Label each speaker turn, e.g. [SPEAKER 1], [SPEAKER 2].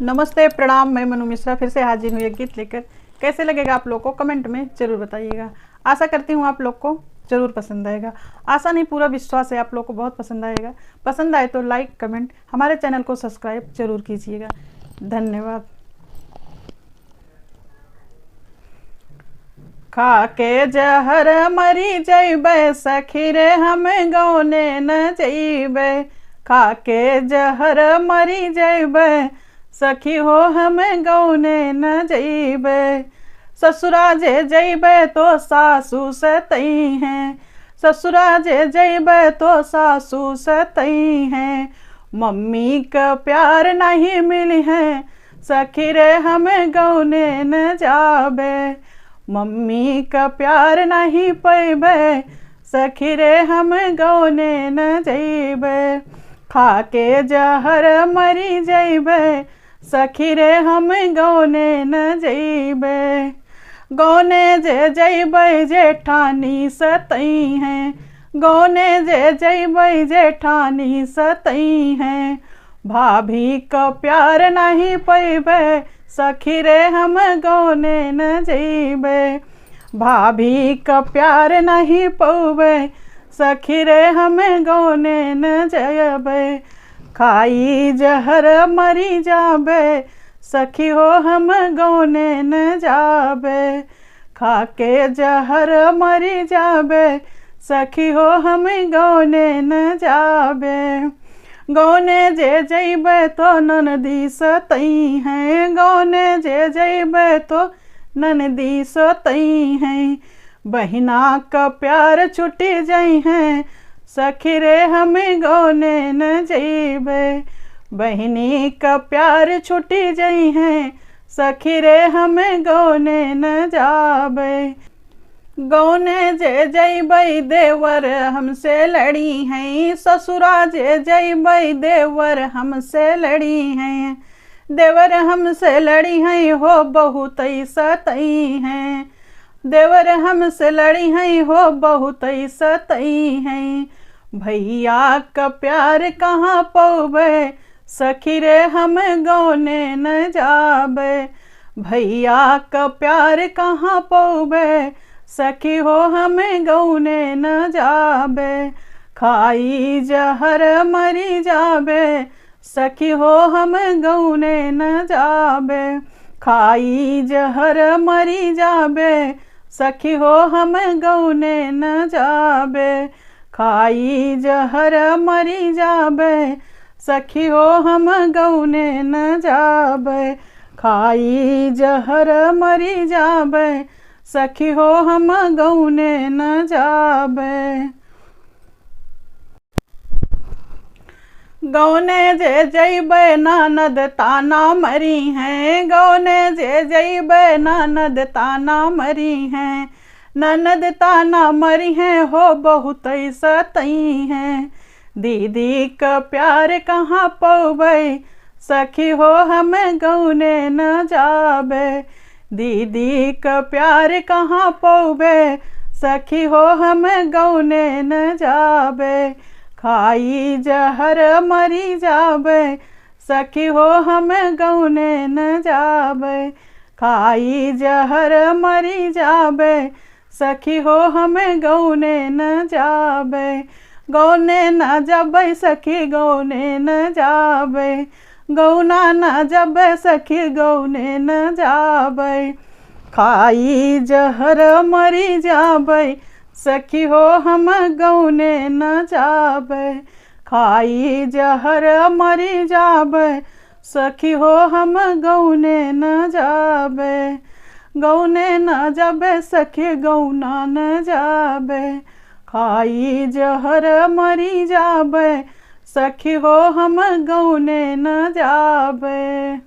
[SPEAKER 1] नमस्ते प्रणाम, मैं मनु मिश्रा फिर से हाजिर हूँ एक गीत लेकर। कैसे लगेगा आप लोग को कमेंट में ज़रूर बताइएगा। आशा करती हूँ आप लोग को ज़रूर पसंद आएगा। आशा नहीं, पूरा विश्वास है आप लोग को बहुत पसंद आएगा। पसंद आए तो लाइक कमेंट, हमारे चैनल को सब्सक्राइब ज़रूर कीजिएगा। धन्यवाद। खा के जहर मरी जैबे सखी रे हम गौने न जैबे। खा के जहर मरी जैबे सखी हो हम गौने न जैबे। ससुरा जे जैबे तो सासू सतई हैं। ससुरा जे जैबे तो सासू सतई हैं। मम्मी का प्यार नहीं मिली है सखी रे हम गौने न जाबे। मम्मी का प्यार नहीं पैबे सखी रे हम गौने न जैबे। खा के जहर मरी जैबे सखी रे हम गौने न जैबे। गौने जे जैबे जेठानी सतई हैं। गौने जे जैबे जेठानी सतई हैं। भाभी का प्यार नहीं पैबे सखी रे हम गौने न जैबे। भाभी का प्यार नहीं पौबे सखी रे हम गौने न जैबे। खाई जहर मरी जाबे सखी हो हम गौने न जाबे। खा के जहर मरी जाबे सखी हो हम गौने न जाबे। गौने जे जैबे तो ननदी सतई हैं। गौने जे जैबे तो ननदी सतई हैं। बहिना का प्यार छुटी जई हैं सखी रे हम गौने न जैबे। बहिनी का प्यार छुटी जई हैं सखी रे हम गौने न जाबे। गौने जे जैबे देवर हमसे लड़ी हैं। ससुरा जे जैबे देवर हमसे लड़ी हैं। देवर हमसे लड़ी हैं हो बहुत सतई हैं। देवर हमसे लड़ी हैं हो बहुत सतई हैं। भैया का प्यार कहाँ पौबे सखी रे हम गौने न जाबे। भैया का प्यार कहाँ पौबे सखी हो हम गौने न जाबे। खाई जहर मरी जाबे सखी हो हम गौने न जाबे। खाई जहर मरी जाबे सखी हो हम गौने न जाबे। खाई जहर मरी जाबे सखी हो हम गौने न जाबे। खाई जहर मरी जाबे सखी हो हम गौने न जाबे। गौने जे जैबे ननद ताना मरी हैं। गौने जे जैबे ननद ताना मरी हैं। ननद ताना मरी हैं हो बहुत सतई हैं। दीदी का प्यार कहाँ पौबे सखी हो हम गौने न जाबे। दीदी का प्यार कहाँ पौबे सखी हो हम गौने न जाबे। खाई जहर मरी जाबे सखी हो हम गौने न जाबे। खाई जहर मरी जाबे सखी हो हम गौने न जाबे। गौने न जाबे सखी गौने न जाबे। गौना न जाबे सखी गौने न जाबे। खाई जहर मरी जाबे सखी हो हम गौने न जाबे। खाई जहर मरी जाबे सखी हो हम गौने न जाबे। गौने न जाबे सखी गौना न जाबे। खाई जहर मरी जाबे सखी हो हम गौने न जाबे।